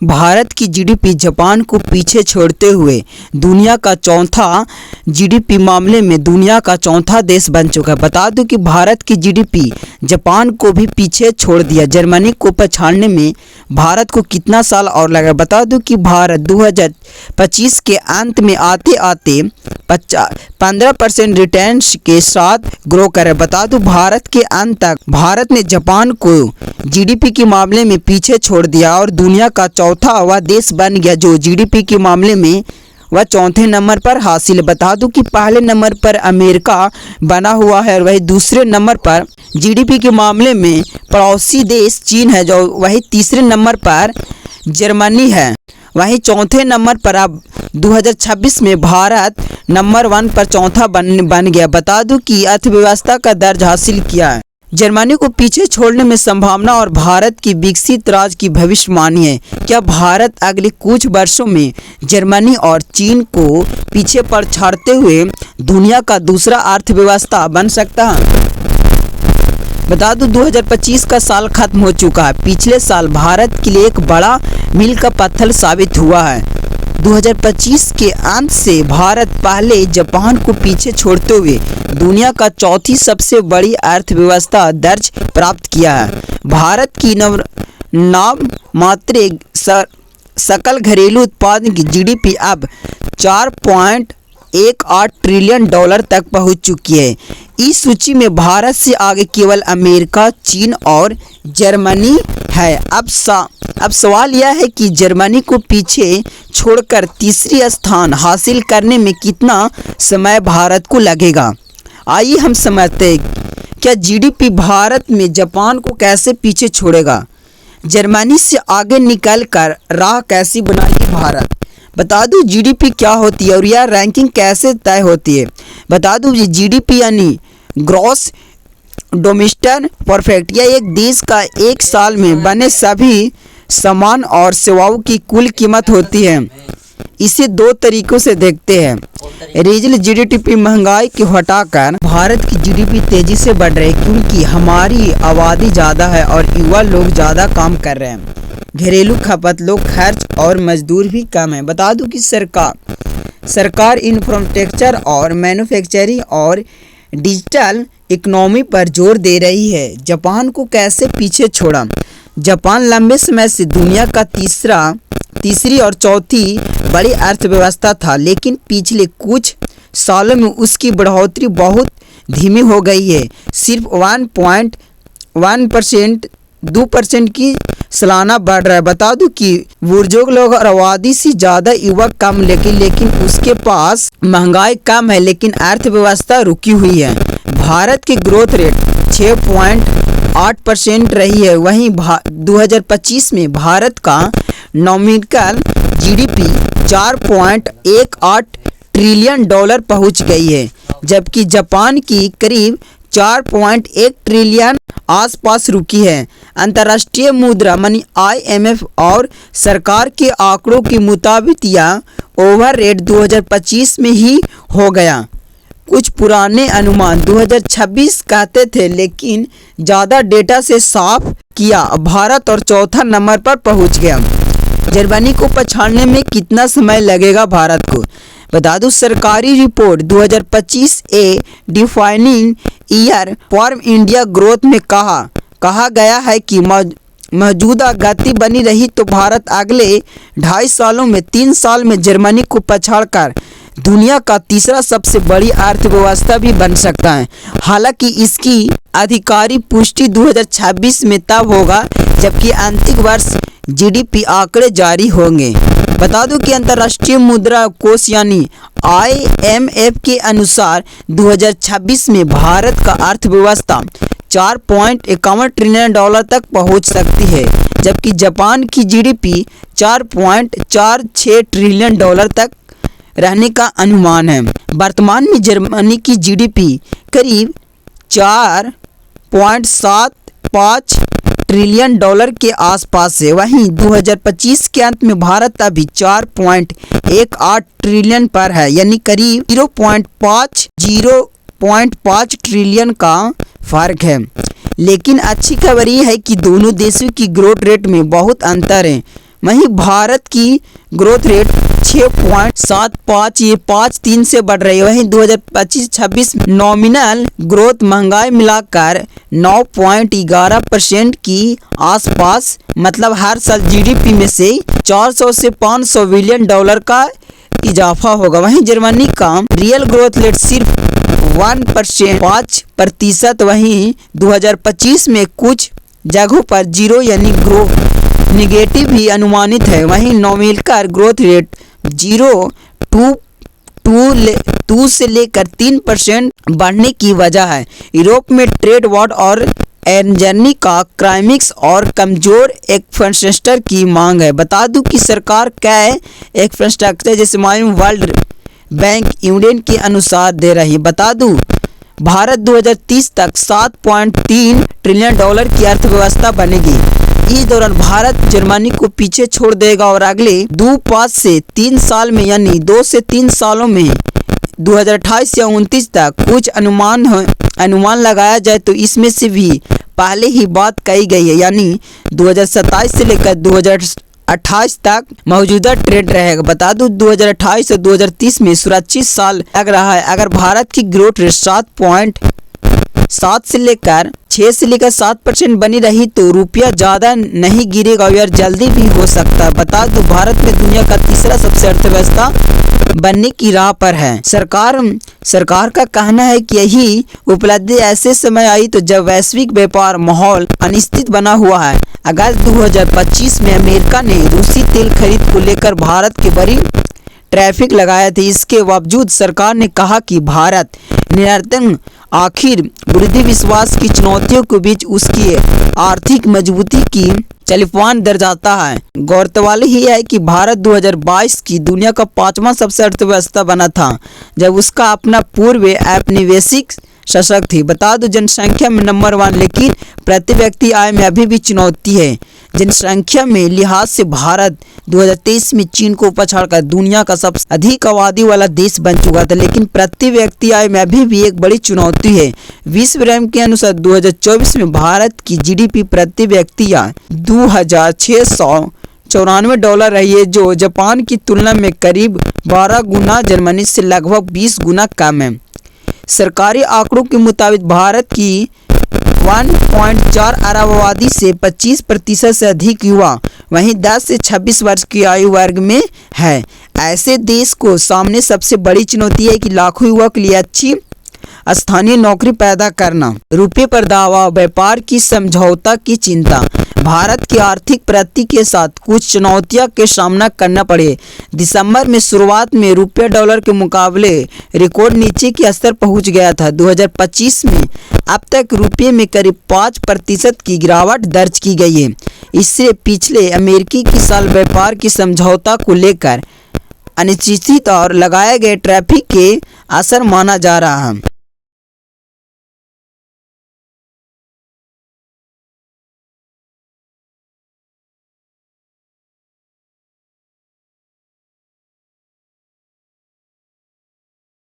भारत की GDP Japan को पीछे छोड़ते हुए दुनिया का चौथा जीडीपी मामले में दुनिया का चौथा देश बन चुका है। बता दूं कि भारत की जीडीपी जापान को भी पीछे छोड़ दिया। जर्मनी को पछाड़ने में भारत को कितना साल और लगा? बता दूं कि भारत 2025 के अंत में आते आते 15% रिटर्न्स के साथ ग्रो करे। बता दूं भारत के अंत तक भारत ने जापान को जीडीपी के मामले में पीछे छोड़ दिया और दुनिया का चौथा वह देश बन गया जो जीडीपी के मामले में वह चौथे नंबर पर हासिल। बता दूं कि पहले नंबर पर अमेरिका बना हुआ है और वही दूसरे नंबर पर जीडीपी के मामले में पड़ोसी देश चीन है, जो वही तीसरे नंबर पर जर्मनी है। वहीं चौथे नंबर पर अब 2026 में भारत नंबर 1 पर चौथा बन गया। बता दूं कि अर्थव्यवस्था का दर्ज हासिल किया है। जर्मनी को पीछे छोड़ने में संभावना और भारत की विकसित राज्य की भविष्यवाणी है। क्या भारत अगले कुछ वर्षों में जर्मनी और चीन को पीछे पछाड़ते हुए दुनिया का दूसरा अर्थव्यवस्था बन सकता है? बता दूं 2025 का साल खत्म हो चुका है। पिछले साल भारत के लिए एक बड़ा मील का पत्थर साबित हुआ है। 2025 के अंत से भारत पहले जापान को पीछे छोड़ते हुए दुनिया का चौथी सबसे बड़ी अर्थव्यवस्था दर्ज प्राप्त किया है। भारत की नाममात्र सकल घरेलू उत्पादन की जीडीपी अब 4.18 ट्रिलियन डॉलर तक पहुंच चुकी है। इस सूची में भारत से आगे केवल अमेरिका, चीन और जर्मनी है। अब सवाल यह है कि जर्मनी को पीछे छोड़कर तीसरी स्थान हासिल करने में कितना समय भारत को लगेगा। आइए हम समझते हैं क्या जीडीपी भारत में जापान को कैसे पीछे छोड़ेगा। जर्मनी से आगे निकलकर राह कैसी बनाएगी भारत। बता दूं जीडीपी क्या होती है और यह रैंकिंग कैसे तय होती है। बता दूं जीडीपी यानी ग्रॉस डोमेस्टिक प्रोडक्ट, यह एक देश का एक साल में बने सभी सामान और सेवाओं की कुल कीमत होती है। इसे दो तरीकों से देखते हैं। रीजनल जीडीपी महंगाई को हटाकर भारत की जीडीपी तेजी से बढ़ रही है क्योंकि हमारी आबादी ज़्यादा है और युवा लोग ज़्यादा काम कर रहे हैं। घरेलू खपत, लोग खर्च और मजदूर भी कम है। बता दूं कि सरकार इंफ्रास्ट्रक्चर और मैन्युफैक्चरिंग और डिजिटल इकोनॉमी पर जोर दे रही है। जापान को कैसे पीछे छोड़ा। जापान लंबे समय से दुनिया का तीसरी और चौथी बड़ी अर्थव्यवस्था था, लेकिन पिछले कुछ सालों में उसकी बढ़ोतरी बहुत धीमी हो गई है। सिर्फ 1.1% 2% की सालाना बढ़ रहा है। बता दूं कि बुजुर्ग लोग और आबादी से ज़्यादा युवक कम, लेकिन उसके पास महंगाई कम है, लेकिन अर्थव्यवस्था रुकी हुई है। भारत की ग्रोथ रेट 6.8% रही है। वहीं 2025 में भारत का नॉमिनल जीडीपी 4.18 ट्रिलियन डॉलर पहुंच गई है, जबकि जापान की करीब 4.1 ट्रिलियन आसपास रुकी है। अंतर्राष्ट्रीय मुद्रा मनी IMF और सरकार के आंकड़ों के मुताबिक यह ओवर रेट 2025 में ही हो गया। कुछ पुराने अनुमान 2026 कहते थे, लेकिन ज़्यादा डेटा से साफ किया भारत और चौथा नंबर पर पहुंच गया। जर्मनी को पछाड़ने में कितना समय लगेगा भारत को। बता दूं सरकारी report 2025 A defining year for India growth में कहा गया है कि मौजूदा गति बनी रही तो भारत अगले 2.5 सालों में 3 साल में जर्मनी को पछाड़कर दुनिया का तीसरा सबसे बड़ी अर्थव्यवस्था भी बन सकता है। हालांकि इसकी आधिकारिक पुष्टि 2026 में तब होगा जबकि अंतिम वर्ष जीडीपी आंकड़े जारी होंगे। बता दूं कि अंतर्राष्ट्रीय मुद्रा कोष यानी IMF के अनुसार 2026 में भारत का अर्थव्यवस्था 4.51 ट्रिलियन डॉलर तक पहुंच सकती है, जबकि जापान की जीडीपी 4.46 ट्रिलियन डॉलर तक रहने का अनुमान है। वर्तमान में जर्मनी की जीडीपी करीब 4.75 ट्रिलियन डॉलर के आसपास है। वहीं 2025 के अंत में भारत अभी 4.18 ट्रिलियन पर है, यानी करीब 0.5 ट्रिलियन का फर्क है। लेकिन अच्छी खबर यह है कि दोनों देशों की ग्रोथ रेट में बहुत अंतर है। वहीं भारत की ग्रोथ रेट 6.75 ये 5.3 से बढ़ रही है। वहीं 2025-26 नॉमिनल ग्रोथ महंगाई मिलाकर 9.11% की आसपास, मतलब हर साल जीडीपी में से 400 से 500 बिलियन डॉलर का इजाफा होगा। वहीं जर्मनी का रियल ग्रोथ रेट सिर्फ 5%। वहीं 2025 में कुछ जगहों पर जीरो यानी ग्रोथ निगेटिव भी अनुमानित है। वहीं नॉमिनल ग्रोथ रेट 2 से लेकर 3% बढ़ने की वजह है यूरोप में ट्रेड वॉर और एनर्जी का क्राइसिस और कमजोर इंफ्रास्ट्रक्चर की मांग है। बता दूं कि सरकार का इंफ्रास्ट्रक्चर जैसे मालूम वर्ल्ड बैंक यूनियन के अनुसार दे रही है। बता दूं भारत 2030 तक 7.3 ट्रिलियन डॉलर की अर्थव्यवस्था बनेगी। इस दौरान भारत जर्मनी को पीछे छोड़ देगा और अगले 2 से 3 साल में यानी 2 से 3 सालों में 2028 या 29 तक कुछ अनुमान लगाया जाए तो इसमें से भी पहले ही बात कही गई है, यानी 2027 से लेकर 2028 तक मौजूदा ट्रेंड रहेगा। बता दूं 2028 और 2030 में सुरक्षित साल लग रहा है। अगर भारत की ग्रोथ रेट 7 से लेकर 7% बनी रही तो रुपया ज़्यादा नहीं गिरेगा और जल्दी भी हो सकता है। बता दूं भारत में दुनिया का तीसरा सबसे अर्थव्यवस्था बनने की राह पर है। सरकार का कहना है कि यही उपलब्धि ऐसे समय आई तो जब वैश्विक व्यापार माहौल अनिश्चित बना हुआ है। अगस्त 2025 में अमेरिका ने रूसी तेल खरीद को लेकर भारत के बड़ी ट्रैफिक लगाया था। इसके बावजूद सरकार ने कहा कि भारत निरंतर आखिर वृद्धि विश्वास की चुनौतियों के बीच उसकी आर्थिक मजबूती की चलिफान दर्शाता है। गौरतलब ही है कि भारत 2022 की दुनिया का 5वां सबसे अर्थव्यवस्था बना था जब उसका अपना पूर्व औपनिवेशिक शासक थी। बता दो जनसंख्या में नंबर 1, लेकिन प्रति व्यक्ति आय में अभी भी चुनौती है। जनसंख्या में लिहाज से भारत 2023 में चीन को पछाड़कर दुनिया का सबसे अधिक आबादी वाला देश बन चुका था, लेकिन प्रति व्यक्ति आय में अभी भी एक बड़ी चुनौती है। विश्व बैंक के अनुसार 2024 में भारत की जीडीपी प्रति व्यक्ति आय $2,694 रही है, जो जापान की तुलना में करीब 12 गुना, जर्मनी से लगभग 20 गुना कम है। सरकारी आंकड़ों के मुताबिक भारत की 1.4 अरब आबादी से 25% से अधिक युवा वहीं 10 से 26 वर्ष की आयु वर्ग में है। ऐसे देश को सामने सबसे बड़ी चुनौती है कि लाखों युवा के लिए अच्छी स्थानीय नौकरी पैदा करना। रुपये पर दावा, व्यापार की समझौता की चिंता। भारत की आर्थिक प्रगति के साथ कुछ चुनौतियों के सामना करना पड़े। दिसंबर में शुरुआत में रुपया डॉलर के मुकाबले रिकॉर्ड नीचे के स्तर पहुंच गया था। 2025 में अब तक रुपये में करीब 5% की गिरावट दर्ज की गई है। इससे पिछले अमेरिकी की साल व्यापार की समझौता को लेकर अनिश्चित और लगाए गए ट्रैफिक के असर माना जा रहा है।